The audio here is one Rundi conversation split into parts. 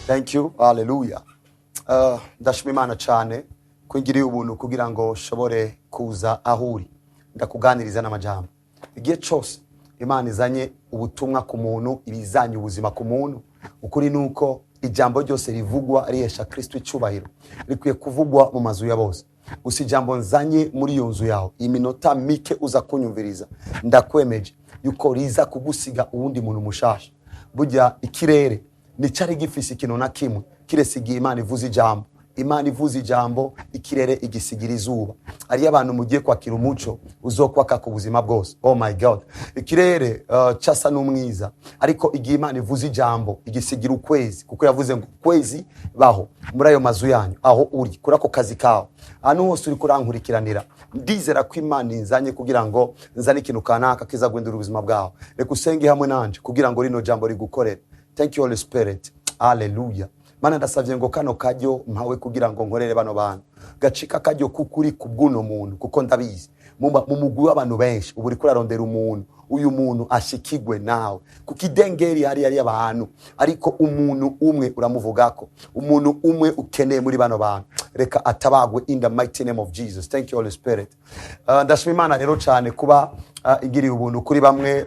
Thank you. Hallelujah. Ndashima Imana cyane kwingiriye ubuntu kugira ngo shobore kuza ahuri ndakuganiriza n'amajambo. Igihe cyose Imana izanye ubutumwa ku muntu, ibizanye ubuzima ku muntu, ukuri nuko ijambo ryose rivugwa rihesha Kristo icubahiro, rikwiye kuvugwa mu mazu ya bose. Gusa ijambo nzanye muri iyo nzu yawe, iminota mike uza kunyumviriza, ndakwemeje yuko riza kugusiga uwundi muntu mushasha. Burya ikirere nicari gifise ikintu na kimwe kiresigiye Imana ivuze ijambo. Imana ivuze ijambo, ikirere igisigira izuba. Ari abantu mugiye kwakira umuco uzokwaka ku buzima bwose. Oh my God. Ikirere casa n'umwiza, ariko igihe Imana ivuze ijambo igisigira ukwezi, kuko yavuze ngo kwezi baho muri ayo mazu yanyu aho uri kurako kazi kawe. Hano hose uri kurankurikiranira, ndizera ko Imana inzanye kugira ngo nzane ikintu kanaka kiza guhindura ubuzima bwawe. Reka usenge hamwe nanje kugira ngo rino jambo rigukorere. Thank you Holy Spirit. Hallelujah. Mana ndasavye ngo kano kajyo mpawe kugira ngo nkorere bano bantu gacika kajyo kukuri kubwuno muntu, kuko ndabizi mu mugwi w'abantu benshi ubu uri kurarondera umuntu, uyu muntu ashikigwe nawe kukidengeri hari abantu, ariko umuntu umwe uramuvugako, umuntu umwe ukeneye muri bano bantu. Reka atabagwe in the mighty name of Jesus. Thank you Holy Spirit. Ndashima Imana rero cyane kuba igiriye ubuntu kuri bamwe,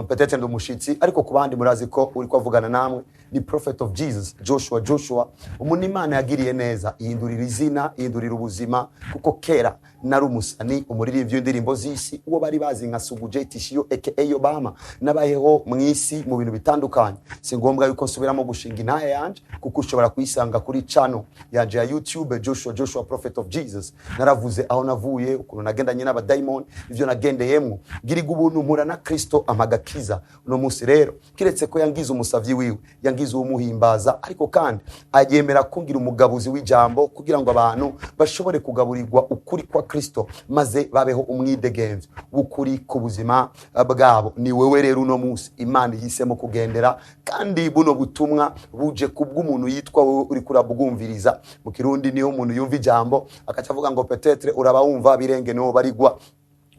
peut-être ndumushitsi, ariko kubandi murazi ko uri kwavugana namwe ni prophet of Jesus Joshua. Umuntu Imana yagiriye neza, ihindurira izina, ihindurira ubuzima, kuko kera nari umusani umuririmbyi w'indirimbo z'isi uwo bari bazi nka Sugu Tishiyo aka Obama, nabayeho mwisi mu bintu bitandukanye. Si ngombwa yuko nsubiramo gushinga intaye yanje, kuko ushobora kuyisanga kuri channel yanje ya YouTube Joshua Prophet of Jesus. Naravuze aho navuye, ukuntu nagendanye n'abadaimon, ivyo nagendeyemwo, ngiriga ubuntu mpura na Kristo amagakiza. Uno musi rero kiretse ko yangiza umusavyi wiwe, yangiza umuhimbaza, ariko kandi agyemera kungira umugabuzi w'ijambo kugira ngo abantu bashobore kugaburirwa ukuri kwa Kristo, maze babeho umwidegemvyo w'ukuri ku buzima bwabo. Ni wewe rero uno musi Imana yisemo kugendera, kandi buno butumwa buje kubw'umuntu yitwa wewe uri kurabwumviriza. Mu Kirundi niho umuntu yumva ijambo akacavuga ngo peut-être uraba wumva birenge no barigwa.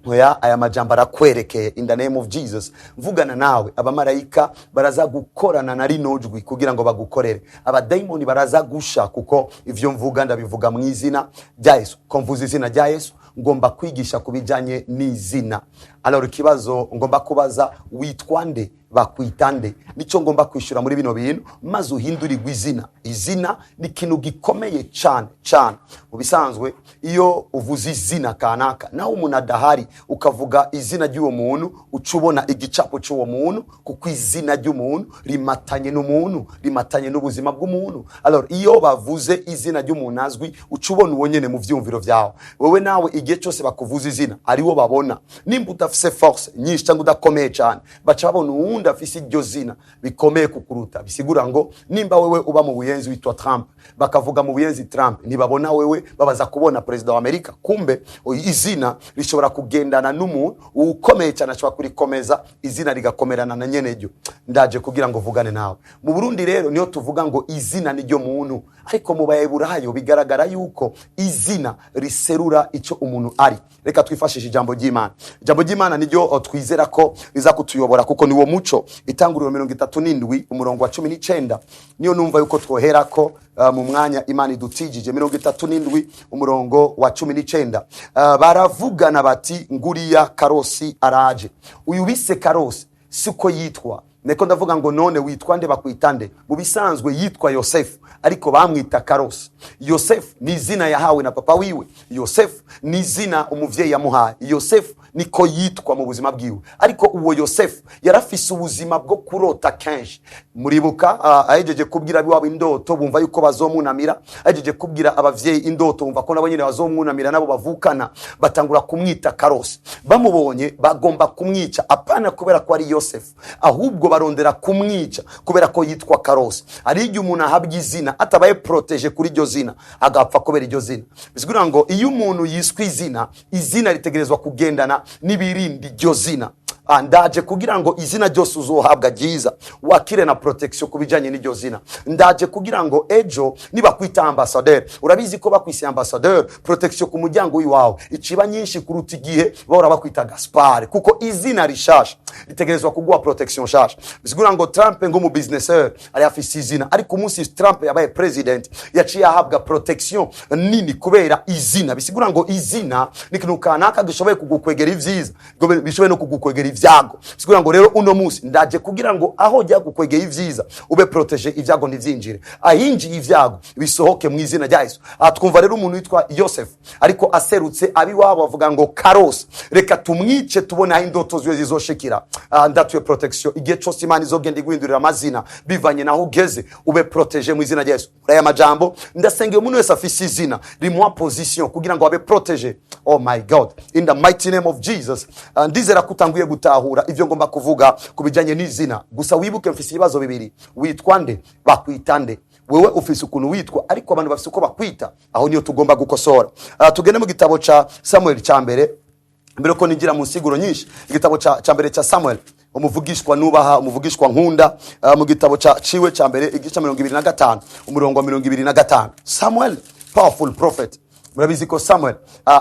Oya, aya majambo arakwerekeye in the name of Jesus. Mvugana nawe, abamarayika baraza gukorana na rino jwi kugira ngo bagukorere. Abadaimoni baraza gusha, kuko ivyo mvuga ndabivuga mu izina rya Yesu. Ko mvuze izina rya Yesu, ngomba kwigisha kubijanye n'izina. Alors ikibazo ngomba kubaza, witwa nde, bakwitande? Nico ngomba kwishura muri bino bintu, maze uhindurirwe izina. Izina ni kintu gikomeye cyane. Mu bisanzwe iyo uvuze izina kanaka naho umuntu adahari ukavuga izina ry'uwo muntu, ucubona igicapo cy'uwo muntu, kuko izina ry'umuntu rimatanye n'umuntu, rimatanye n'ubuzima bw'umuntu. Alors iyo bavuze izina ry'umuntu azwi, ucubona uwo nyene mu vyumviro vyawe. Wewe nawe igihe cyose bakuvuza izina ari wo babona. Nimba udafise force nyinshi cyangwa udakomeye cyane, baca babona uwundi afise iryo zina bikomeye kukuruta. Bisigura ngo nimba wewe uba mu buyenzi witwa Trump, bakavuga mu buyenzi Trump, ntibabona wewe, babaza kubona president wa Amerika. Kumbe izina rishobora kugendana n'umuntu ukomeye cyane, ashobora kurikomeza izina rigakomerana na nyene ryo. Ndaje kugira ngo vugane nawe. Mu Burundi rero niyo tuvuga ngo izina ni ryo muntu, ariko mu Bayeburayo bigaragara yuko izina riserura ico umuntu ari. Reka twifashishe ijambo ry'Imana. Ijambo ry'Imana niryo twizera ko riza kutuyobora, kuko niwo muco. Itanguriro 37 umurongo wa 19 niyo numva yuko twohera ko mu mwanya Imana idutijije. 37 umurongo wa 19 baravugana bati, nguriya Karosi araje. Uyu bise Karosi siko yitwa. Neko ndavuga ngo none witwa nde, bakwitande? Mu bisanzwe yitwa Yosefu, ariko bamwita Karosi. Yosefu ni izina yahawe na papa wiwe. Yosefu ni izina umuvyeyi yamuhaye. Yosefu niko yitwa mu buzima bwiwe, ariko uwo Yosefu yarafise ubuzima bwo kurota kenshi. Muribuka ahejeje kubwira biwabo indoto, bumva yuko bazomunamira. Ahejeje kubwira abavyeyi indoto, bumva ko nabo nyene bazomunamira, nabo bavukana, batangura kumwita Karosi. Bamubonye bagomba kumwica, apana kubera ko ari Yosefu, ahubwo barondera kumwica kubera ko yitwa Karosi. Ari igihe umuntu ahabwa izina atabaye protege kuri iryo zina, agapfa kubera iryo zina. Bisigura ngo iyo umuntu yiswe izina ritegerezwa kugendana n'ibirindi iryo zina. ndaje kugira ngo izina ryose uzohabwa ryiza wakire na protection kubijanye n'iryo zina. Ndaje kugira ngo ejo niba kwita ambassadeur, urabizi ko bakwise ambassadeur, protection ku muryango wiwawe iciba nyinshi kuruta igihe bahora bakwita Gaspard, kuko izina rishasha ritegerezwa kuguha protection shasha. Bisigura ngo Trump ngo mu businesseur ari afise izina, ariko umunsi Trump yabaye president yaciye ahabwa protection nini kubera izina. Bisigura ngo izina ni kintu kanaka gishoboye kugukwegera ivyiza, bishoboye no kugukwegera ivyago. Bisigura ngo rero uno munsi ndaje kugira ngo aho jya kukwegera ivyiza ube protege ivyago ntivyinjire, ahinji ivyago bisohoke mu izina rya Yesu. Twumva rero umuntu witwa Yosef ariko aserutse abi wabo bavuga ngo Karos, reka tumwice tubona aho indoto ziwe zizoshikira. Ndatuye protection igihe cyose Imana izogenda igwindurira amazina bivanye naho ugeze, ube protege mu izina rya Yesu. Aya majambo ndasengeye umuntu wese afise izina rimuha position kugira ngo abe protege. Oh my God, in the mighty name of Jesus. Ndizera kutanguye gutahura ivyo ngomba kuvuga kubijanye n'izina. Gusa wibuke mfise ibibazo bibiri: witwa nde, bakwita nde. Wewe ufise ukuntu witwa, ariko abantu bafise uko bakwita, aho niyo tugomba gukosora. Tugende mu gitabo ca Samuel ca mbere, mbere ko ninjira mu nsiguro nyinshi. Igitabo ca mbere ca Samuel, umuvugishwa nubaha, umuvugishwa nkunda, mu gitabo ciwe ca mbere igice 25 umurongo wa 25. Samuel, powerful prophet. Murabizi ko Samuel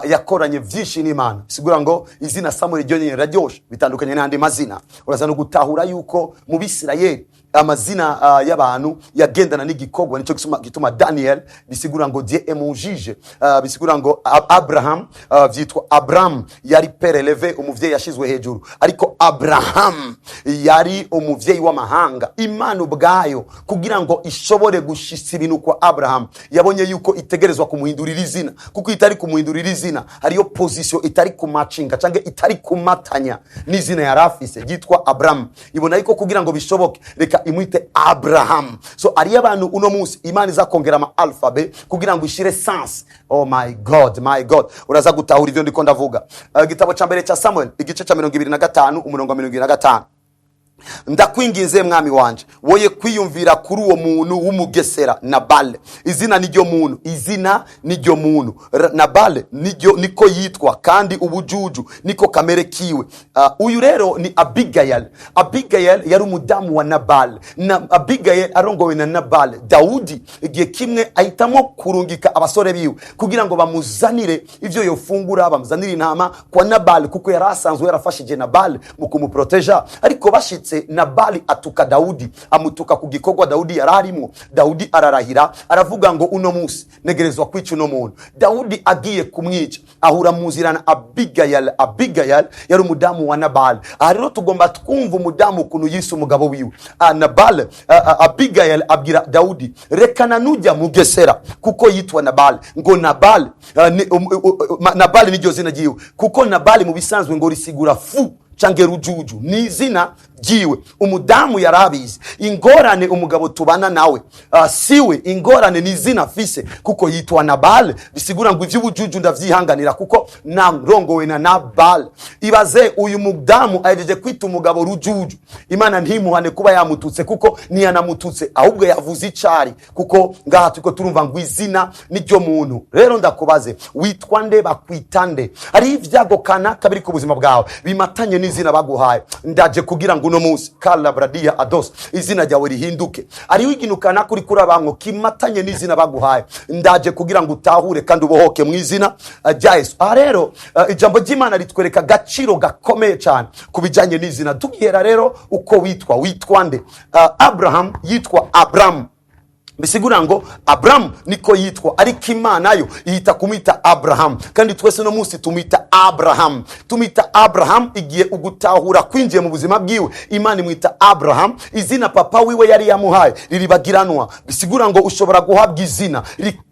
yakoranye vyinshi n'Imana. Sigura ngo izina Samuel ryonyene raryoshe bitandukanye n'andi mazina. Uraza no gutahura yuko mu Bisirayeli amazina y'abantu yagendana n'igikogwa, nico gituma Daniel bisigura ngo Dieu est mon juge. Bisigura ngo Abraham vyitwa Abram, yari père élevé, umuvyeyi yashizwe hejuru, ariko Abraham yari umuvyeyi w'amahanga. Imana ubwayo kugira ngo ishobore gushitsa ibintu kwa Abraham yabonye yuko itegerezwa kumuhindurira izina, kuko itari kumuhindurira izina hariyo position itari kumatchinga canke itari kumatanya n'izina yarafise yitwa Abram. Ibona yuko kugira ngo bishoboke reka imwite Abraham. So ari abantu uno munsi Imana izakongera ama alphabet kugira ngo ishire sense. Oh my God, my God. Uraza gutahura ivyo ndiko ndavuga. Gitabo ca mbere ca Samuel igice ca 25 umurongo wa 25. Ndakwinginze mwami wanje, woye kwiyumvira kuri uwo muntu w'umugesera Nabal. Izina niryo muntu, izina niryo muntu. Nabal niko yitwa, kandi ubujuju niko kamere kiwe. Uyu rero ni Abigail. Abigail yari umudamu wa Nabal. Abigail arongowe na Nabal. Daudi igihe kimwe ahitamo kurungika abasore biwe kugira ngo bamuzanire ivyo yofungura, bamuzanire intama kwa Nabal, kuko yarasanzwe yarafashije Nabal mu kumuproteja. Ariko bashitse Nabali atuka Daudi, amutuka ku gikorwa Daudi yararimo. Daudi ararahira aravuga ngo uno musi negerezwa kwica uno muntu. Daudi agiye kumwica ahura muzirana Abigail. Abigail yari umudamu wa Nabal. Rero tugomba twumva umudamu ukuntu yise umugabo wiwe. Nabal, Abigail abwira Daudi, rekana nujya mugesera kuko yitwa Nabal. Ngo Nabal, Nabal niryo zina jiwe, kuko Nabal mu bisanzwe ngo risigura fu cange rujuju, ni izina jiwe. Umudamu yarabizi ingorane umugabo tubana nawe siwe, ingorane ni izina afise kuko yitwa Nabal. Bisigura ngo ivy'ubujuju ndavyihanganira kuko narongowe na Nabal. Ibaze uyu mudamu ahejeje kwita umugabo rujuju, Imana ntimuhane kuba yamututse, kuko niyanamututse ahubwo yavuze icari, kuko ngaha tuko turumva ngo izina niryo muntu. Rero ndakubaze, witwa nde, bakwita nde? Ari ivyago kanaka biri ku buzima bwawe bimatanye n'izina baguhaye. Ndaje kugira ngo uno munsi kala bradia ados izina ryawe rihinduke. Ari wiginukana kuri kurabanko kimatanye n'izina baguhaye. Ndaje kugira ngo utahure kandi ubohoke mu izina rya Yesu. Rero ijambo ry'Imana ritwereka gaciro gakomeye cyane kubijanye n'izina. Tugihera rero uko witwa nde? Abraham yitwa Abram. Bisigura ngo Abram niko yitwa, ariko Imana yo ihita kumwita Abraham, kandi twese no munsi tumwita Abraham. Tumwita Abraham igiye ugutahura kwinjiye mu buzima bwiwe. Imana imwita Abraham, izina papa wiwe yari yamuhaye riribagiranwa. Bisigura ngo ushobora guhabwa izina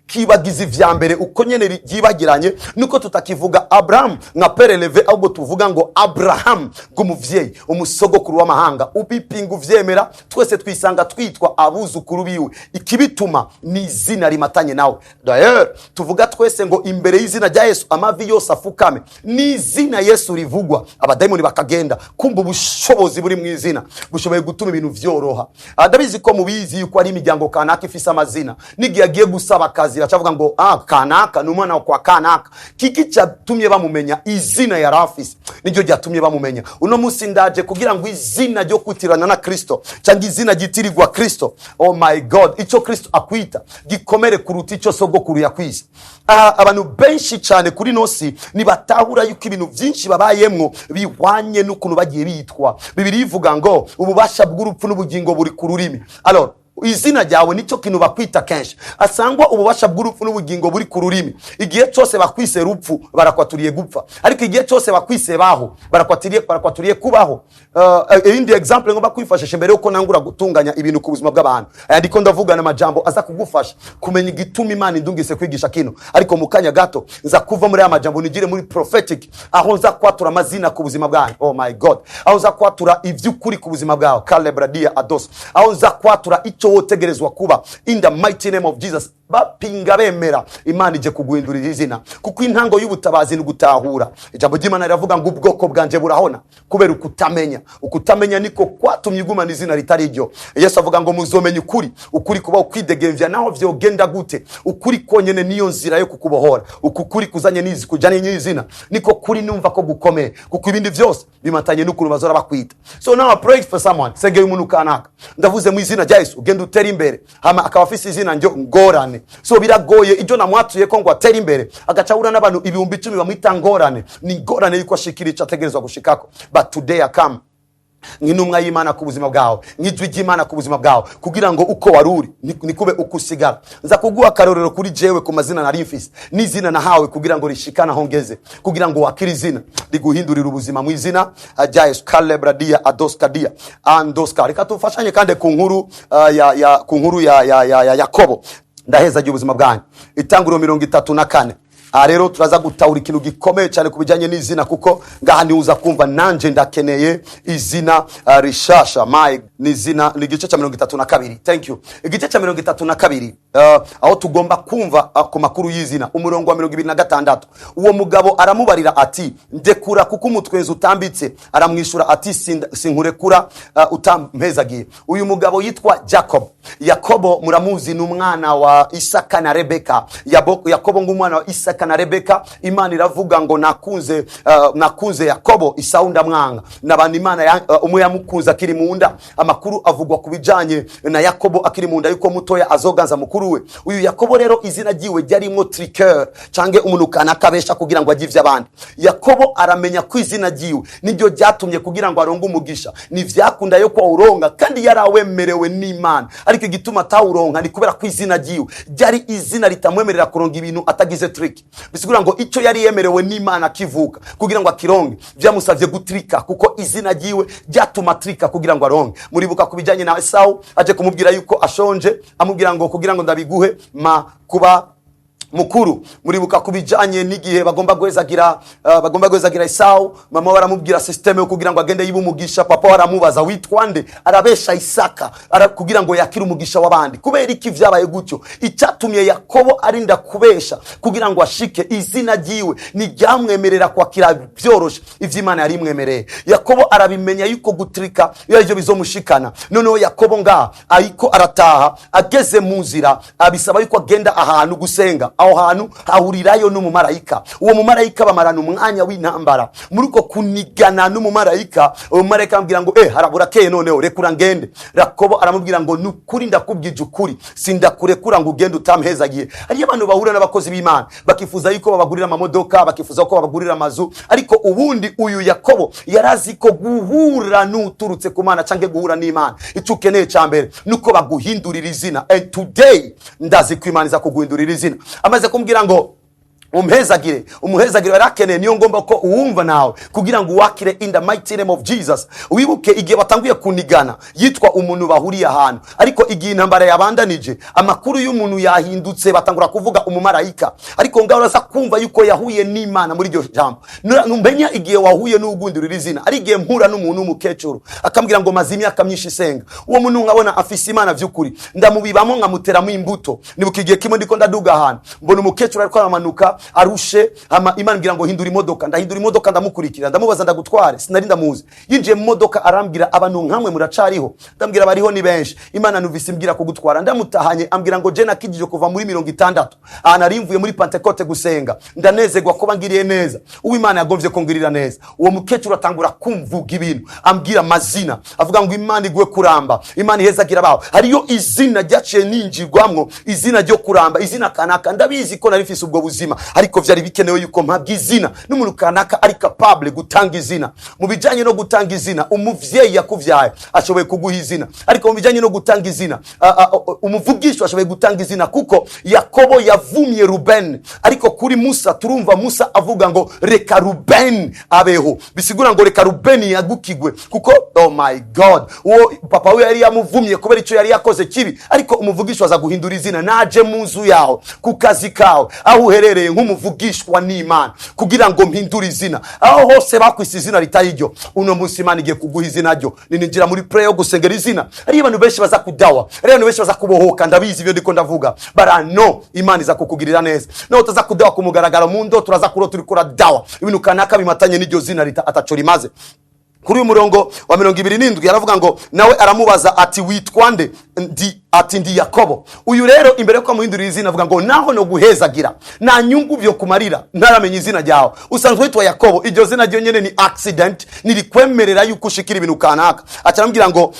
kibagiza ivya mbere uko nyene ryibagiranye, nuko tutakivuga Abraham nka père levé, ahubwo tuvuga ngo Abraham ng'umuvyeyi, umusogokuru w'amahanga. Ubipinga uvyemera, twese twisanga twitwa abuzukuru biwe. Ikibituma ni izina rimatanye nawe. D'ailleurs tuvuga twese ngo imbere y'izina rya Yesu amavi yose afukame. Ni izina Yesu rivugwa abadayimoni bakagenda. Kumva ubushobozi buri mu izina bushoboye gutuma ibintu vyoroha. Ndabizi ko mubizi yuko ari imiryango kanaka ifise amazina, nigiye agiye gusaba akazi kirazira cavuga ngo kanaka n'umwana kwa kanaka. Kiki cyatumye bamumenya? Izina ya rafisi niryo ryatumye bamumenya. Uno musi ndaje kugira ngo izina ryo kwitirana na Kristo cyangwa izina gitirirwa Kristo, oh my God, ico Kristo akwita gikomere kuruta ico sogokuru yakwise. Abantu benshi cyane kuri nosi nibatahura yuko ibintu byinshi babayemwo bihwanye n'ukuntu bagiye bitwa. Bibiri ivuga ngo ububasha bw'urupfu n'ubugingo buri ku rurimi. Alors izina ryawe nicyo kintu bakwita kenshi. Asangwa ububasha bw'urupfu n'ubugingo buri ku rurimi. Igihe cyose bakwise rupfu barakwaturiye gupfa, ariko igihe cyose bakwise baho barakwaturiye kubaho. Indi example ngomba kwifashisha mbere yuko nangura gutunganya ibintu ku buzima bw'abantu. Ndiko ndavuga na majambo aza kugufasha kumenya igituma Imana indungise kwigisha kino, ariko mu kanya gato nza kuva muri aya majambo nigire muri prophetic, aho nza kwatura amazina ku buzima bwanyu. Oh my God, aho nza kwatura ivy'ukuri ku buzima bwawe. Calebradia ados, aho nza kwatura icyo wotegerezwa kuba in the mighty name of Jesus. Bapinga bemera Imana ije kuguhindurira izina, kuko intango y'ubutabazi n'ugutahura. Ijambo ry'Imana riravuga ngo ubwoko bwanje burahona kubera ukutamenya niko kwatumye igumana izina ritari ryo. Yesu avuga ngo muzomenya ukuri kuba ukwidegemvya naho vyogenda gute. Ukuri konyene niyo nzira yo kukubohora. Ukuri kuzanye kujanye n'izina niko kuri numva ko gukomeye, kuko ibindi vyose bimatanye n'ukuru bazora bakwita. So now I pray for someone, segeye umuntu kanaka, ndavuze mu izina rya Yesu ugenda utera imbere, hama akaba afise izina njyo ngorane. So biragoye ijo namwatuye ko ngo atera imbere agacahura n'abantu 10,000 bamwita ngorane. Ni ngorane yuko ashikira ico ategerezwa gushikako. But today I come nk'intumwa y'Imana ku buzima bwawe, nk'ijwi ry'Imana ku buzima bwawe, kugira ngo uko waruri nikube ukusigara. Nza kuguha akarorero kuri jewe ku mazina nari mfise n'izina nahawe kugira ngo rishikana hongeze, kugira ngo wakire izina riguhindurira ubuzima mu izina rya Yesu. Calebradia adoskadia andoska. Reka tufashanye kandi ku nkuru ya Yakobo. Ndaheza ubuzima bwanyu. Itanguriro 34. Rero turaza gutahura ikintu gikomeye cyane kubijanye n'izina, kuko ngaha ni uza kumva nanje ndakeneye izina rishasha. Nizina ni igice cya 32. Thank you. Igice cya 32 aho tugomba kumva ku makuru y'izina, umurongo wa 26. Uwo mugabo aramubarira ati ndekura kuko umutwenzi utambitse. Aramwishura ati sinkurekura utampezagiye. Uyu mugabo yitwa Jacob. Yakobo muramuzi n'umwana wa Isaka na Rebeka. Yakobo ngumwana wa Isaka na Rebeka. Imana iravuga ngo nakunze Yakobo, Isau ndamwanga. Nabandi Imana umwe yamukunza akiri mu nda. Amakuru avugwa kubijanye na Yakobo akiri mu nda yuko mutoya azoganza mukuru we. Uyu Yakobo rero izina ryiwe ryarimo tricker, cange umuntu kanakabesha kugira ngo agivye abandi. Yakobo aramenya ko izina ryiwe niryo ryatumye kugira ngo aronge umugisha. Ni vyakunda yo kwa uronga kandi yarawemerewe n'Imana, ariko igituma atawuronka ni kubera ko izina ryiwe ryari izina ritamwemerera kuronga ibintu atagize trick. Bisigura ngo icyo yari yemerewe n'Imana kivuka kugira ngo akironge byamusavye gutrika, kuko izina ryiwe ryatuma trika kugira ngo aronge. Muribuka kubijanye na Esau aje kumubwira yuko ashonje, amubwira ngo kugira ngo ndabiguhe kuba mukuru. Muribuka kubijanye n'igihe bagomba guhezagira Esau, mama baramubwira system yo kugira ngo agende yibumugisha. Papa waramubaza witwa nde, arabesha Isaka kugira ngo yakire umugisha w'abandi. Kubera iki vyabaye gutyo? Icyatumye Yakobo arinda kubesha kugira ngo ashike izina ryiwe ni ryamwemerera kwakira byoroshe ivyo Imana yari imwemereye. Yakobo arabimenya yuko gutrika iyo ivyo bizomushikana. Noneho Yakobo ariko arataha, ageze mu nzira abisaba yuko agenda ahantu gusenga. Aho hantu hahurirayo n'umumarayika. Uwo mumarayika bamarana umwanya w'intambara. Muri uko kunigana n'umumarayika, uwo mumarayika amubwira ngo haraburakeye noneho rekura ngende. Yakobo aramubwira ngo nukuri ndakubwije ukuri, sindakurekura ngo ugende utamhezagiye. Ari abantu bahura n'abakozi b'Imana bakifuza yuko babagurira amamodoka, bakifuza ko babagurira amazu, ariko ubundi uyu Yakobo yarazi ko guhura n'uturutse ku Mana cange guhura n'Imana icyo ukeneye cyambere nuko baguhindurira izina. And today ndazi ko Imana iza kuguhindurira izina. Amaze kumbwira ngo umuhezagire warakeneye, niyo ngomba ko uwumva nawe kugira ngo wakire in the mighty name of Jesus. Wibuke igihe batanguye kunigana yitwa umuntu bahuriye ahantu, ariko igihe intambara yabandanije amakuru y'umuntu yahindutse batangura kuvuga umumarayika. Ariko ngaho uraza kumva yuko yahuye n'Imana muri iryo jambo. Numbenya igihe wahuye n'ugundurira izina, ari igihe mpura n'umuntu w'umukecuru akambwira ngo maze imyaka myinshi senga. Uwo muntu nkabona afise Imana vy'ukuri, ndamubibamo nkamuteramo imbuto. Nibuka igihe kimwe ndiko ndaduga ahantu mbona umukecuru ariko aramanuka arushe, Imana ngira ngo hindura imodoka, ndahindura imodoka, ndamukurikira, ndamubaza ndagutware, sinari ndamuzi. Yinjiye mu modoka arambwira abantu nkamwe muracariho, ndambwira bariho ni benshi. Imana numvise imbwira kugutwara, ndamutahanye ambwira ngo je nakijije kuva muri 60 narimvuye muri Pentecote gusenga, ndanezerwa ko bangiriye neza, Uwimana yagomvye kongirira neza. Uwo mukecuru atangura kumvuga ibintu, ambwira amazina, avuga ngo Imana igwe kuramba, Imana ihezagira baho. Hariyo izina ryaciye ninjirwamwo, izina ryo kuramba, izina kanaka. Ndabizi ko narifise ubwo buzima, ariko vyari bikenewe yuko mpabwa izina n'umuntu kanaka ari capable gutanga izina. Mu bijanye no gutanga izina, umuvyeyi yakuvyaye ashoboye kuguha izina, ariko mu bijanye no gutanga izina, umuvugisho ashoboye gutanga izina. Kuko Yakobo yavumye Ruben, ariko kuri Musa turumva Musa avuga ngo reka Ruben abeho, bisigura ngo reka Ruben yagukigwe. Kuko oh my God, uwo papa we yari yamuvumye kubera ico yari yakoze kibi, ariko umuvugisho aza guhindura izina. Naje mu nzu yaho, ku kazi kawe, aho uherereye nk'umuvugishwa n'Imana, kugira ngo mpindure izina. Aho hose bakwise izina ritari ryo, uno munsi Imana igiye kuguha izina ryo. Ninjira muri prayer yo gusengera izina. Ari abantu benshi baza kudawa, ari abantu benshi baza kubohoka, ndabizi ibyo ndiko ndavuga, barano Imana iza kukugirira neza. No utaza kudawa kumugaragara mu ndo, turaza kuro turi kura dawa ibintu kanaka bimatanye n'iryo zina ataco rimaze. Kuri uyu murongo wa 27 yaravuga ngo nawe aramubaza ati witwa nde? Ati ndi Yakobo. Uyu rero imbere ko amuhindurira izina avuga ngo naho no guhezagira na nyungu byo kumarira, ntaramenye izina ryawe, usanzwe witwa Yakobo. Iryo zina ryo nyene ni accident, nirikwemerera yuko ushikira ibintu kanaka. Acarambwira ngo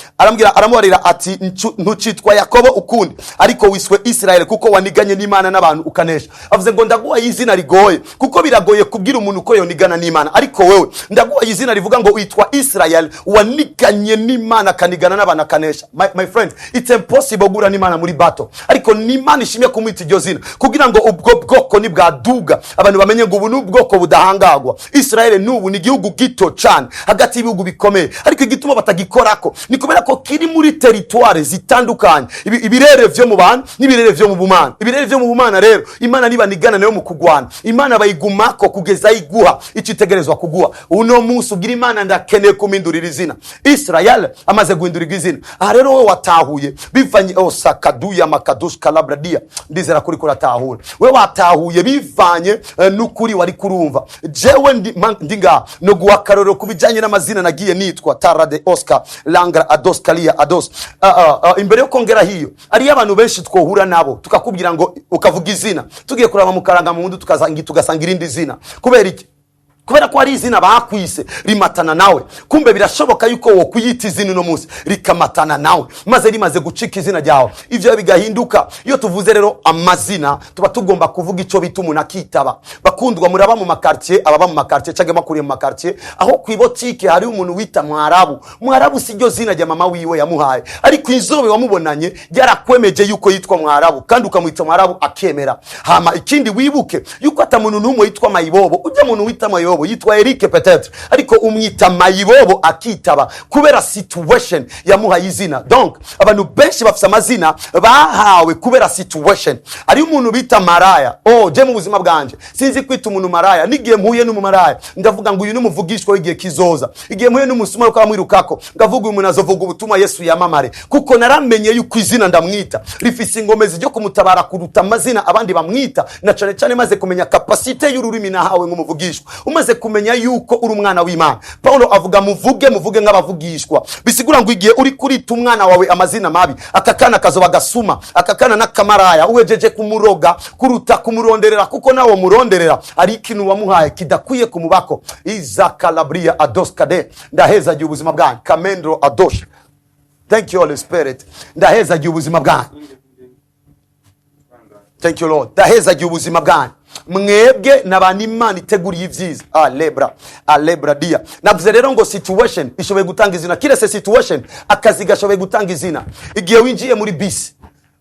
aramubarira ati ntucitwa Yakobo ukundi, ariko wiswe Israel, kuko waniganye n'Imana n'abantu ukanesha. Avuze ngo ndaguha izina rigoye, kuko biragoye kubwira umuntu uko yonigana n'Imana, ariko wewe ndaguha izina rivuga ngo witwa Israel, waniganye n'Imana kanigana n'abantu akanesha. My friend, it's impossible gura n'Imana muri bato, ariko n'Imana ishimye kumwita iryo zina kugira ngo ubwo bwoko ni bwaduga, abantu bamenye ngo ubu n'ubwoko budahangagwa. Israel n'ubu ni igihugu gito cyane hagati y'ibihugu bikomeye, ariko igituma batagikorako ni kubera ko kiri muri territoire zitandukanye, ibirere vyo mu bantu n'ibirere vyo mu bumana. Ibirere vyo mu bumana rero Imana nibanigana nayo mu kugwana, Imana bayigumako kugeza iguha icitegerezwa kuguha. Uno munsi ugira Imana ndakeneye kumindurira izina. Israel amaze guhindurirwa izina. Aha rero we watahuye bivanye sakaduya makadush kalabradia, ndizera kuri kuratahura. We watahuye bivanye n'ukuri wari kurumva. Jewe ndinga no guha karoro kubijanye n'amazina nagiye nitwa Tarade Oscar Langra Ados Kalia Ados. Imbere yo kongera hiyo ari abantu benshi twohura nabo tukakubwira ngo ukavuga izina, tugiye kuraba mu karanga mu ndu tugasanga irindi zina. Kubera iki? Kubera ko ari izina bakwise rimatana nawe. Kumbe birashoboka yuko wo kuyita izina no munsi rikamatana nawe, maze rimaze gucika izina ryawe, ivyo bigahinduka. Iyo tuvuze rero amazina tuba tugomba kuvuga ico bita umuntu akitaba. Bakundwa muraba mu makartier, ababa mu makartier cyangwa makuriye mu makartier, aho kwibotike hari umuntu wita Mwarabu. Mwarabu si ryo zina rya mama wiwe yamuhaye, ariko inzobe wamubonanye yarakwemeje yuko yitwa Mwarabu, kandi ukamwita Mwarabu akemera. Hama ikindi wibuke yuko atamuntu numwe yitwa Mayibobo. Ujya muntu wita Mayibobo yitwa Eric peut-être, ariko umwita Mayibobo akitaba kubera situation yamuhaye izina. Donc abantu benshi bafite amazina bahawe kubera situation. Ari umuntu bita Maraya. Je mu buzima bwanje sinzi kwita umuntu Maraya. Nigiye mpuye n'umumaraya ndavuga ngo uyu n'umuvugishwa w'igihe kizoza. Igiye mpuye n'umusuma uko amwirukako ngavuga uyu umuntu azovuga ubutuma Yesu yamamare, kuko naramenye yuko izina ndamwita rifise ingomezi ryo kumutabara kuruta amazina abandi bamwita, na cane cane maze kumenya capacité y'ururimi nahawe nk'umuvugishwa, umaze kumenya yuko uri umwana w'Imana. Paulo avuga muvuge nk'abavugishwa, bisigura ngo igihe uri kurita umwana wawe amazina mabi, akakana kazoba gasuma, akakana n'akamaraya, uwejeje kumuroga kuruta kumuronderera, kuko nawo muronderera ari ikintu wamuhaye kidakwiye kumubako. Iza Calabria Ados Kade, ndaheza gihe ubuzima bwanyu. Kamendro Adosh, thank you Holy Spirit, ndaheza gihe ubuzima bwanyu. Thank you Lord, ndaheza gihe ubuzima bwanyu. Mwebwe nabana Imana iteguriye ivyiza. Alebra dia. Navuze rero ngo situation ishoboye gutanga izina. Kile se situation akazi gashoboye gutanga izina. Igihe winjiye muri bisi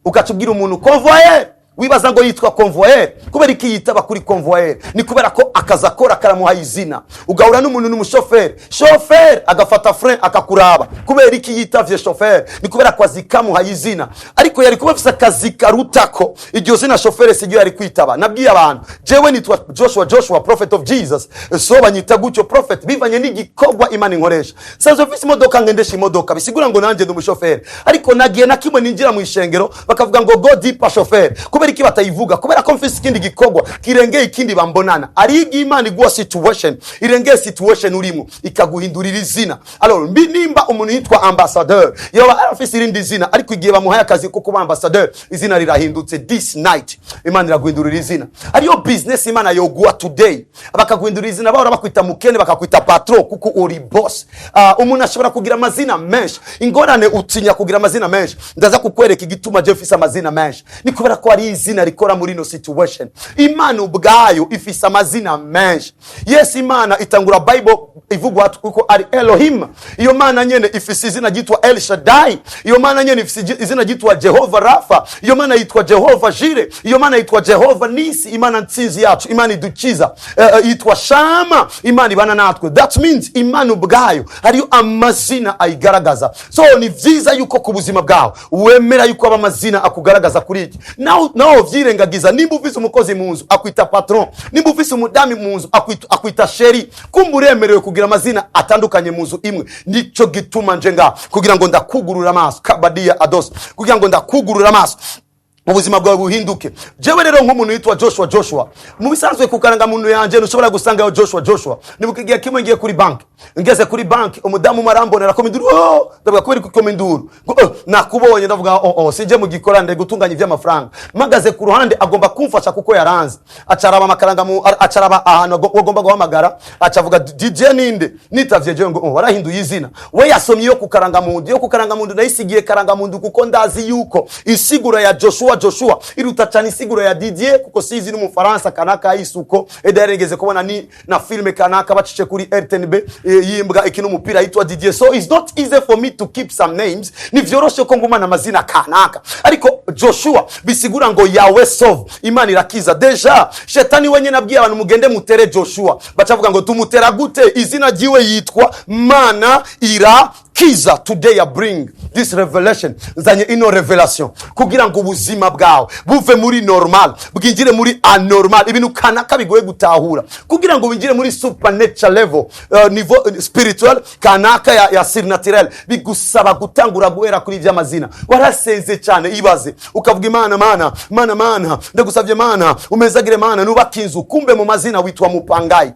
ukatubwira umuntu convoyer, wibaza ngo yitwa convoyer kubera iki yitaba kuri convoyer? Ni kubera ko akazakora karamuha izina. Ugahura n'umuntu n'umushoferi, chauffeur agafata frein akakuraba kubera iki yitavye chauffeur? Ni kubera ko azikamuha izina. Ariko yari kuba afise akazi karutako iryo zina chauffeur sijyo yari kwitaba. Nabwiye abantu jewe nitwa Joshua prophet of Jesus, so banyita gutyo prophet bivanye n'igikogwa Imana inkoresha. Sanzo visi modoka ngendesha imodoka bisigura ngo nanje ndumushoferi, ariko nagiye nakimwe ninjira mu ishengero bakavuga ngo go deeper chauffeur. kubera iki batayivuga? Kubera ko mfise ikindi gikorwa kirengeye ikindi bambonana. Ari Imana iguha situation irengeye situation urimo ikaguhindurira izina. Alors nimba umuntu yitwa ambassadeur yoba afise irindi zina, ariko igihe bamuhaye akazi ko kuba ambassadeur izina rirahindutse, this night Imana iraguhindurira izina. Ariyo business Imana yoguha today bakaguhindurira izina, bahora bakwita mukene bakakwita patron kuko uri boss. Umuntu ashobora kugira amazina menshi, ingorane utinya kugira amazina menshi. Ndaza kukwereka igituma je ufise amazina menshi, ni kubera ko ari izina rikora muri no situation. Imana ubwayo ifise amazina menshi. Yes, Imana itangura Bible ivugwa kuko ari Elohim. Iyo Mana nyene ifise izina gitwa El Shaddai. Iyo Mana nyene ifise izina gitwa Jehova Rafa. Iyo Mana yitwa Jehova Jire. Iyo Mana yitwa Jehova Nisi, Imana nsinzi yacu, Imana idukiza. Yitwa Shama, Imana ibana natwe. That means Imana ubwayo hariyo amazina ayigaragaza. So ni vyiza yuko ku buzima bwawe wemera yuko aba amazina akugaragaza kuri iki. Naho vyirengagiza, nimba ufise umukozi mu nzu akwita patron, nimba ufise umudami mu nzu akwita sheri, kumba uremerewe kugira amazina atandukanye mu nzu imwe. Nico gituma nje nga kugira ngo ndakugurura amaso, kabadia ados, kugira ngo ndakugurura amaso ubuzima bwawe buhinduke. Jewe rero nk'umuntu yitwa Joshua, mu bisanzwe kukaranga muntu yanje nushobora gusanga yo Joshua. Nibukigiye kimwe ngiye kuri bank, ngeze kuri bank umudamu marambonera ko minduru, ndavuga ko biri ku komenduru, nakubonye ndavuga sije mu gikorande gutunganya ivy'amafaranga. Magaze ku ruhande agomba kumfasha kuko yaranze, acaraba amakaranga acaraba ahantu agomba guhamagara, acavuga DJ ninde, nitavye je ngo warahinduye izina. We yasomye yo kukaranga muntu nayisigiye karanga muntu kuko ndazi yuko isigura ya Joshua iruta cyane isiguro ya Didier kuko sizi n'umufaransa kanaka isuko ederegeze kubona ni na filme kanaka bacice kuri RTNB yimbwa ikino umupira yitwa Didier. So it's not easy for me to keep some names, ni vyoroshe ko ngumana amazina kanaka, ariko Joshua bisigura ngo Yahweh solve, Imana irakiza. Deja shetani wenye nabwiye abantu mugende mutere Joshua, bacavuga ngo tumutera gute, izina jiwe yitwa Mana irakiza. Today I bring this revelation, zanye ino revelation kugira ngo ubuzima bwawe buve muri normal bwinjire muri anormal, ibintu kanaka bigoye gutahura, kugira ngo binjire muri supernatural level, niveau spiritual kanaka ya surnaturel, bigusaba gutangura guhera kuri ivy'amazina. Waraseze cyane ibaze ukavuga Imana ndagusavye Mana umezagire Mana nubakinzu, kumbe mu mazina witwa Mupangai.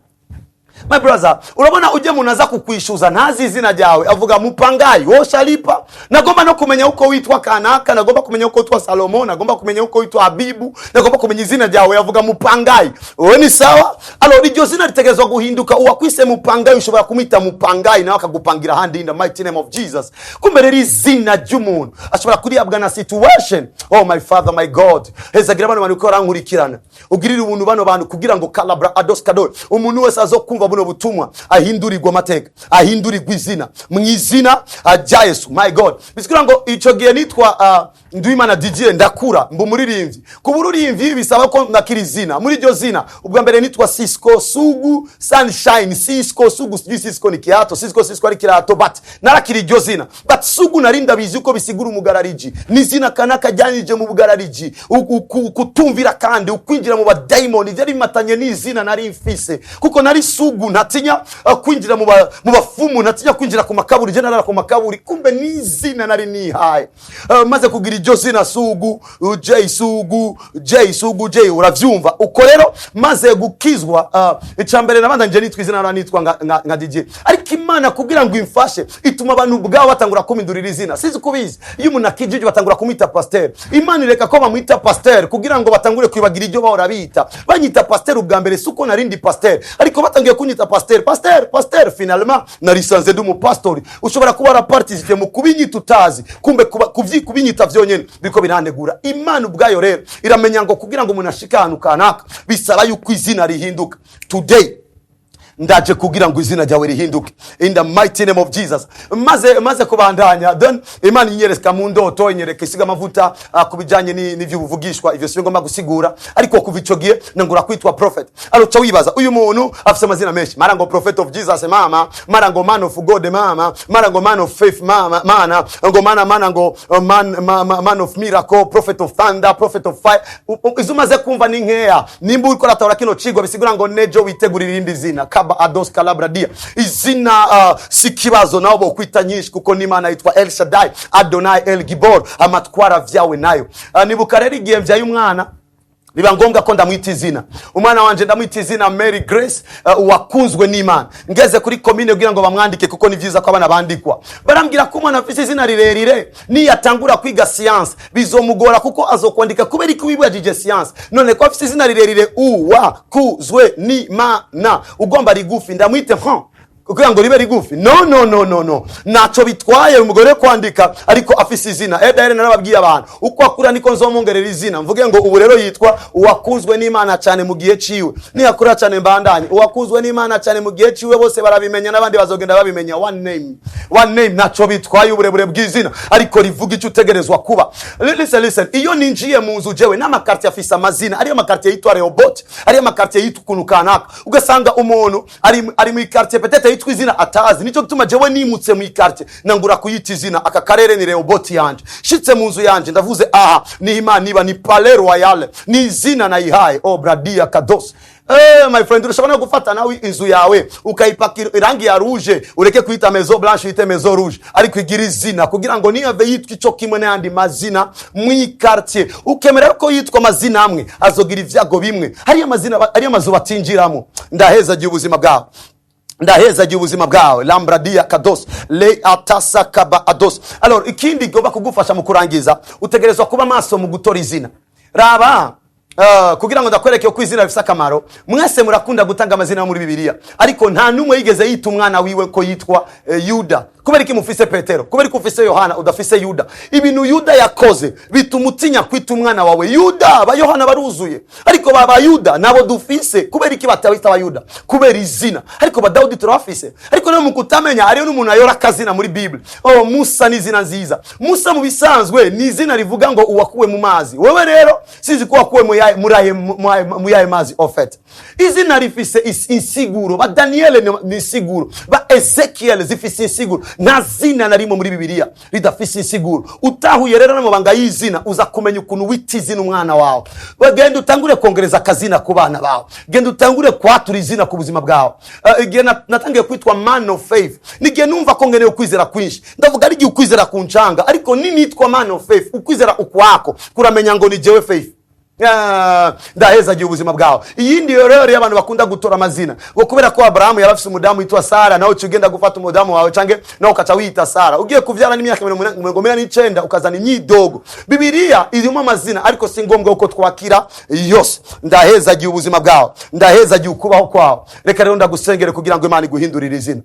My brother, urabona uje munaza kukwishuza ntazi izina ryawe avuga Mupangai, wo shalipa. Nagomba no kumenya uko witwa kanaka, nagomba kumenya uko witwa Salomon, nagomba kumenya uko witwa Habibu, nagomba kumenya izina ryawe avuga Mupangai. Wewe ni sawa? Alors iryo zina ritegezwa guhinduka, uwakwise Mupangai ushobora kumita Mupangai na wakagupangira handi in the mighty name of Jesus. Kumbe rero izina ry'umuntu ashobora kuriabwa na situation. Oh my Father, my God, hezagira abantu banikora nkurikirana, ugirira ubuntu bano bantu kugira ngo kalabra ados kadol umuntu wese azokumva buno butumwa ahindurirwa amateka, ahindurirwa izina mu izina rya Yesu. My God, bisikira ngo ico gihe nitwa Nduwimana Didier ndakura mbu muririmvyi, kubururimvyi bisaba ko nakira izina. Muri ryo zina ubwa mbere nitwa Cisco Sugu Sunshine. Cisco Sugu Cisco ni kiato, Cisco ari kirato, but narakira iryo zina. But Sugu narinda bizi uko bisigura umugarariji, ni zina kanaka jyanije mu bugarariji, kutumvira kandi ukwinjira mu badaimoni byari bimatanye n'izina nari mfise, kuko nari Sugu ntatinya kwinjira mu bafumu, ntatinya kwinjira ku makaburi, je narara ku makaburi, kumbe ni izina nari nihaye. Maze kugira iryo zina Sugu J uravyumva uko rero. Maze gukizwa icambere nabanda nje nitwa izina nitwa nka DJ, ariko Imana kugira ngo imfashe ituma abantu bwabo batangura kumindurira izina. Sizi kubizi iyo umuntu akijije batangura kumwita pasteur, Imana ireka ko bamwita pasteur kugira ngo batangure kwibagira iryo bahora bita. Banyita pasteur ubwa mbere suko narindi pasteur, ariko batangiye kunyita pasteur finalement narisanze ndi umupastori. Ushobora kuba raparticipe mu kubinyita utazi, kumbe kubinyita vyonyene biko biranegura. Imana ubwayo rero iramenya ngo kugira ngo umuntu ashike ahantu kanaka bisaba yuko izina rihinduka. Today ndaje kugira ngo izina ryawe rihinduke in the mighty name of Jesus. Maze kubandanya then Imana inyereka mu ndoto, inyereka isiga amavuta kubijanye n'ivy'ubuvugishwa, ivyo singo ngomba gusigura, ariko kuva ico gihe nangura kwitwa prophet. Arocha wibaza uyu muntu afise amazina menshi, mara ngo prophet of Jesus mama, mara ngo man of God mama, mara ngo man of faith mama, mana ngo mana ngo man of miracle, prophet of thunder, prophet of fire. Izumaze kumva ni nkeya, nimba uriko ratawura kino cigwa bisigura ngo nejo witegurira irindi zina ados kalabradia. Izina sikibazo nao bokwita nyinshi kuko ni Imana yitwa El Shaddai, Adonai, El Gibor, amatwara vyawe nayo. Nibuka rero igihe vyaye umwana biba ngombwa ko ndamwita izina. Umwana wanje ndamwita izina Mary Grace, wakunzwe n'Imana. Ngeze kuri commune kugira ngo bamwandike kuko ni vyiza ko abana bandikwa. Barambwira ko umwana afise izina rirerire ni yatangura kwiga science bizomugora kuko azokwandika kubera iki wibajije science. None ko afise izina rirerire uwakuzwe n'Imana ugomba rigufi ndamwite kugira ngo ribe rigufi. No. Naco bitwaye umugore kwandika ariko afise izina. Edare narababwiye abantu uko akura niko nzomongerera izina. Mvuge ngo ubu rero yitwa uwakunzwe n'Imana cyane mu gihe ciwe. Ni yakura cyane mbandanye. Uwakunzwe n'Imana cyane mu gihe ciwe bose barabimenya n'abandi bazogenda babimenya. One name naco bitwaye uburebure bw'izina ariko rivuga icyo utegerezwa kuba. Listen. Iyo ninjiye mu nzu jewe n'amakartie afise amazina. Ariyo makartie yitwa Rehoboth, ariyo makartie yitwa ukuntu kanaka. Ugasanga umuntu ari mu quartier peut-être izina atazi. Nico gituma jewe nimutse mu ikartie nangura kuyita izina. Aka karere ni Rehoboth yanje. Shitse mu nzu yanje ndavuze ni Imana niba ni Palais Royal ni izina nayihaye. Bradia Kados. My friend, urashobora gufata nawe inzu yawe ukayipaka irangi ya rouge ureke kwita Maison Blanche yite Maison Rouge ariko igira izina kugira ngo niyo yitwa ico kimwe n'andi mazina mu quartier. Ukemera ko yitwa mazina amwe azogira ivyago bimwe. Hari amazina ari amazu batinjiramo. Ndaheza ubuzima bwawe. Lambradia Kados le atasa kaba ados. Alors ikindi goba kugufasha mu kurangiza utegerezwa kuba maso mu gutora izina. Raba kugira ngo ndakwereke ko izina rifise akamaro. Mwese murakunda gutanga amazina muri Bibiliya ariko nta numwe yigeze yita umwana wiwe ko yitwa Yuda. Kubera iki mufise Petero? Kubera ko ufise Yohana udafise Yuda? Ibintu Yuda yakoze bitumutinya kwita umwana wawe Yuda. Ba Yohana baruzuye ariko baba Yuda nabo dufise. Kubera iki batawita Yuda? Kubera izina. Ariko ba Daudi turafise. Ariko no mukutamenya ariyo n'umuntu ayora kazina muri Bible. Musa ni izina nziza. Musa mu bisanzwe ni izina rivuga ngo uwakuwe mu mazi. Wewe rero sizi ko wakuwe mu yaye mazi ofet. Izina rifise insiguro. Ba Daniel ni insiguro. Ba Ezekiel zifise insiguro. Nta zina narimo muri Bibiliya ridafise insiguro. Utahuye rero n'amabanga y'izina uza kumenya ukuntu wita izina umwana wawe. Genda utangure kongereza akazina ku bana bawe. Genda utangure kwatura izina ku buzima bwawe. Igihe natangiye kwitwa Man of Faith nigihe numva ko ngeneye ukwizera kwinshi. Ndavuga ari igihe ukwizera kuncanga ariko nitwa Man of Faith ukwizera ukwako kuramenya ngo ni jewe Faith. Ndaheza ubuzima bwawe. Iyindi rero y'abantu bakunda gutora amazina ngo kubera ko Abraham yarafise umudamu yitwa Sara nawe cugenda gufata umudamu wawe cange nawe ukaca wita Sara. Ugiye kuvyara n'imyaka 19 ukazana imyidogo. Bibiliya irimo amazina ariko si ngombwa uko twakira yose. Ndaheza ubuzima bwawe. Ndaheza ukubaho kwawe. Reka rero ndagusengere kugira ngo Imana iguhindurire izina.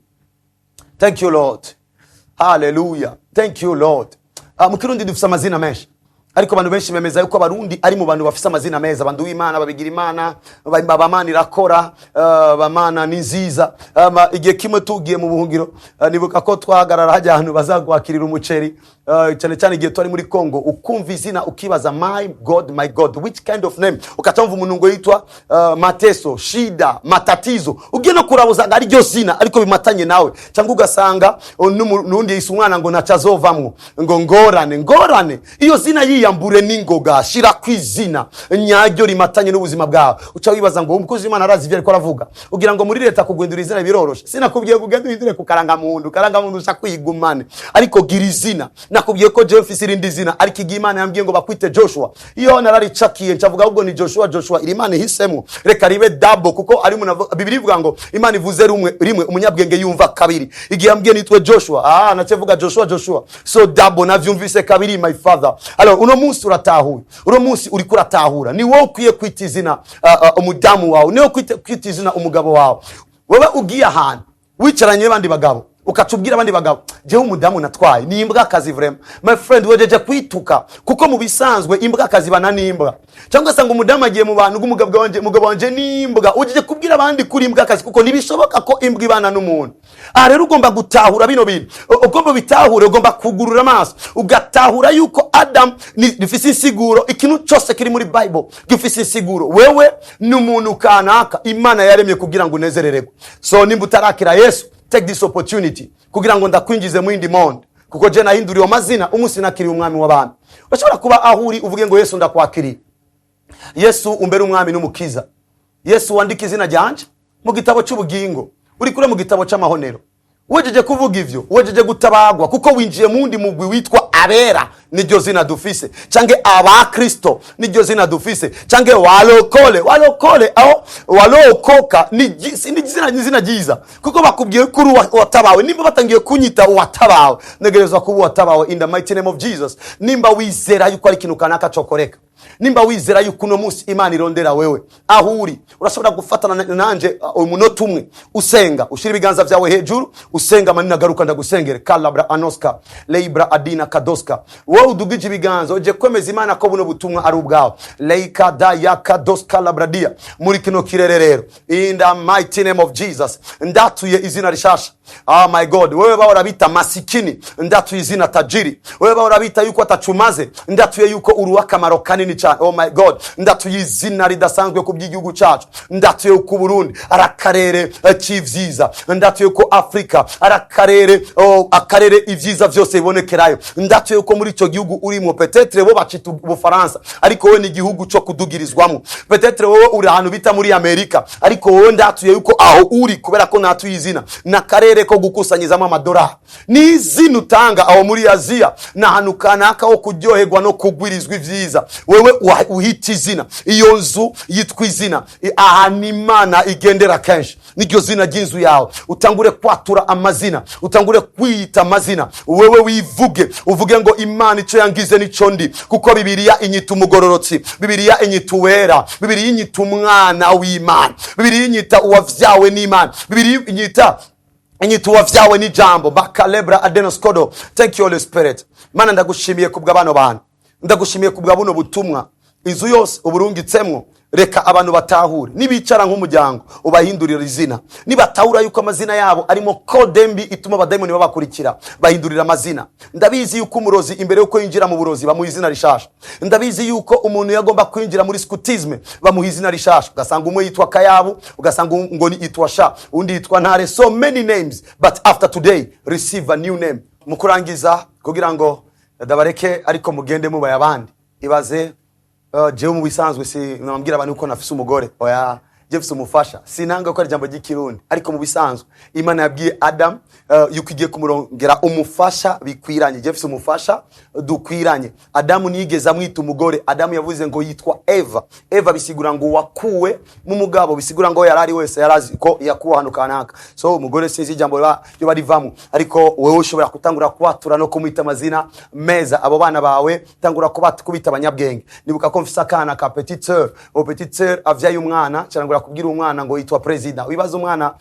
Thank you Lord. Hallelujah. Thank you Lord. Mu Kirundi dufise amazina menshi ariko abantu benshi bemeza yuko abarundi ari mu bantu bafise amazina meza. Bandu w'Imana babigira Imana babamana irakora bamana niziza. Igihe kimwe tugiye mu buhungiro nibuka ko twahagarara hajya ahantu bazagwakirira umuceri cyane igihe twari muri Kongo ukumva izina ukibaza my God which kind of name. Ukatamva umuntu ngo yitwa Mateso, Shida, Matatizo. Ugiye no kurabuza ari ryo zina ariko bimatanye nawe cyangwa ugasanga nundi yise umwana ngo nacazovamwo ngo ngorane. Iyo zina yambure ningoga shira kwizina nyaryo rimatanye n'ubuzima bwawe. Uca wibaza ngo umukozi w'Imana arazi ivyo ariko aravuga ugira ngo muri leta kugwindura izina biroroshe. Sinakubwiye kugenda uhindure ku karangamuntu usa kwigumane ariko gira izina. Nakubwiye ko jewe mfise irindi zina ariko igihe Imana yambwiye ngo bakwite Joshua. Iyo nararicakiye ncavuga ahubwo ni Joshua iri Imana ihisemo reka ribe double kuko ari Bibiliya ivuga ngo Imana ivuze rimwe umunyabwenge yumva kabiri. Igihe yambwiye nitwe Joshua nacevuga Joshua so double navyumvise kabiri my father. Alors uno munsi uratahuye. Uno munsi uri kuratahura ni wowe ukwiye kwita izina umudamu wawe. Ni wowe kwita izina umugabo wawe. Wewe ugiye ahantu wicaranye n'abandi bagabo ukatubwira abandi bagabo jewe umudamu natwaye ni imbwa kazi vraiment my friend wejeje kwituka kuko mu bisanzwe imbwa kazi bana nimbwa cyangwa sanga umudamu agiye mu bantu umugabo wanje ni imbwa ujeje kubwira abandi kuri imbwa kazi kuko nibishoboka ko imbwa ibana n'umuntu. Rero ugomba gutahura bino bintu. Ugomba bitahure ugomba kugurura amaso ugatahura yuko Adam nifise insiguro. Ikintu cyose kiri muri Bible gifise insiguro. Wewe ni umuntu kanaka Imana yaremye kugira ngo unezerererwe. So nimba utarakira Yesu take this opportunity kugira ngo ndakwinjize mu indi monde kuko je nahinduriye amazina umunsi nakiriye umwami w'abantu. Bashobora kuba ahuri uvuge ngo Yesu ndakwakiriye. Yesu umbere umwami n'umukiza. Yesu wandika izina ryanje mu gitabo cy'ubugingo. Uri kure mu gitabo cy'amahonero. Wejeje kuvuga ivyo, wejeje gutabagwa kuko winjiye mu ndi mugwi witwa abera niryo zina dufise, canke abakristo niryo zina dufise, canke walokole aho walokoka ni zina ryiza, kuko bakubwiye kuri watabawe. Nimba batangiye kunyita uwatabawe, negerezwa kuba uwatabawe in the mighty name of Jesus. Nimba wizera yuko ari ikintu kanaka cokoreka, nimba wizera yuko uno munsi Imana irondera wewe aho uri, urashobora gufatana nanje umunota umwe usenga, ushira ibiganza vyawe hejuru usenga, manina garuka ndagusengere kalabra anoska leibra adina kadoska. Wowe udugije ibiganza uje kwemeza Imana ko buno butumwa ari ubwawe, leika da yakadoska labradia muri kino kirere rero, in the mighty name of Jesus. Ndatuye izina rishasha. Oh my God, wewe bahora bita masikini, ndatuye izina tajiri. Wewe bahora bita yuko atacumaze, ndatuye yuko uruwaka akamaro kanini cyane. Oh my God, ndatuye izina ridasanzwe ku by'igihugu cyacu, ndatuye ku Burundi arakarere k'ivyiza, ndatuye ko Afrika arakarere akarere ivyiza vyose bibonekerayo, ndatuye ko muri ico gihugu urimo petetre bo bacita Ubufaransa ariko wowe ni igihugu cyo kudugirizwamo, petetre wowe uri ahantu bita muri Amerika ariko wowe ndatuye yuko aho uri kubera ko natuye izina na karere ko gukusanyizamo amadolari, ni izina utanga aho muri Aziya na hanu kanaka ho kuryoherwa no kugwirizwa ivyiza, wewe uhita izina, iyo nzu yitwa izina, ahantu Imana igendera kenshi niryo zina ry'inzu yawe. Utangure kwatura amazina, utangure kwita amazina, wewe wivuge, uvuge ngo Imana ico yangize nico ndi, kuko Bibiliya inyita umugororotsi, Bibiliya inyita uwera, Bibiliya inyita umwana w'Imana, Bibiliya inyita uwavyawe n'Imana, Bibiliya inyita uwavyawe n'ijambo. Bakalebra adenoskodo. Thank you Holy Spirit. Mana ndagushimiye kubwa bano bantu, ndagushimiye kubwa buno butumwa, inzu yose uburungitsemwo, reka abantu batahure, nibicara nk'umuryango ubahindurira izina, nibatahura yuko amazina yabo arimo code mbi ituma abadayimoni babakurikira, bahindurira amazina. Ndabizi yuko umurozi imbere yuko yinjira mu burozi bamuha izina rishasha, ndabizi yuko umuntu yagomba kwinjira muri scutisme bamuha izina rishasha, ugasanga umwe yitwa Kayabu, ugasanga ngo ni yitwa Sha, undi yitwa Ntare, so many names, but after today receive a new name. Mukurangiza kugira ngo dabareke ariko mugende mubaye abandi, ibaze jewe mu bisanzwe si nambwira abantu uko nafise umugore, oya jefise umufasha, sinanga ko ari jambo ry'ikirundi, ariko mu bisanzwe Imana yabwiye Adam yuko igiye kumurongera umufasha bikwiranye. Jefise umufasha dukwiranye. Adamu nigeze amwita umugore, Adamu yavuze ngo yitwa Eva. Eva bisigura ngo wakuwe mu mugabo, bisigura ngo yarari wese yarazi ko yakuwa hano kanaka. So umugore sinzi jambo yo barivamo, ariko wewe ushobora kutangura kwatura no kumwita amazina meza abo bana bawe, tangura kubita abanyabwenge. Nibuka ko mfisa kana ka petite sœur, o petite sœur avyaye umwana cyangwa kubwira umwana ngo yitwa president, wibaza umwana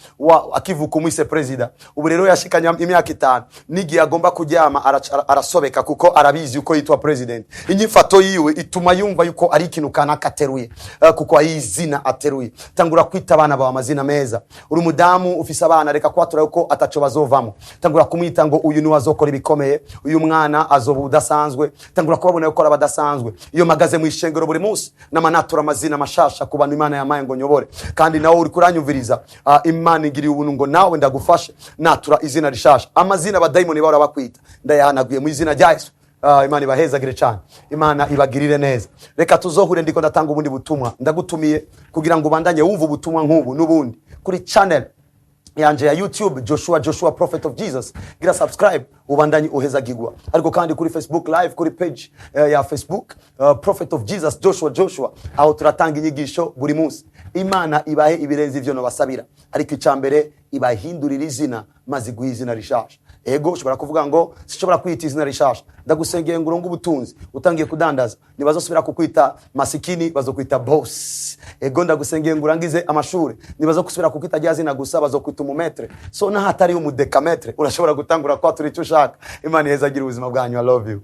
akivuka umwise president. Ubu rero yashikanya imyaka 5, nigi agomba kuryama arasobeka kuko arabizi uko yitwa president. Inyifato yiwe ituma yumva yuko ari ikintu kanaka ateruye, kuko ayizina ateruye. Tangura kwita abana bawe amazina meza. Uri mudamu ufise abana, reka kwatura yuko ataco bazovamo, tangura kumwita ngo uyu ni wazokora ibikomeye, uyu mwana azoba udasanzwe. Tangura kubabona yuko abadasanzwe. Iyo magaze mu ishengero buri munsi n'amanatura amazina mashasha ku bantu Imana yamaye ngo nyobore, kandi nawe uri kuranyumviriza, Imana igiriye ubuntu ngo nawe ndagufashe natura izina rishasha. Amazina abadayimoni bahora bakwita ndayahanaguye mu izina rya Yesu. Imana ibahezagire cyane, Imana ibagirire neza. Reka tuzohure ndiko ndatanga ubundi butumwa, ndagutumiye kugira ngo ubandanye wumva ubutumwa nk'ubu n'ubundi kuri channel yanje ya YouTube Joshua Prophet of Jesus. Gira subscribe ubandanye uhezagirwa, ariko kandi kuri Facebook live, kuri page ya Facebook Prophet of Jesus Joshua, aho turatanga inyigisho buri munsi. Imana ibahe ibirenze ivyo no basabira, ariko icambere ibahindurira izina maze guha izina rishasha. Ego ushobora kuvuga ngo sishobora kwita izina rishasha, ndagusengeye ngo urongo ubutunzi utangiye kudandaza, nibazosubira kukwita masikini bazokwita boss. Ego ndagusengeye ngo urangize amashuri, nibazokusubira kukwita ryazina gusa bazokwita umumetre. So na hatari umudekametre urashobora gutangura kwa turi cyo ushaka. Imana ihezagira ubuzima bwanyu. I love you.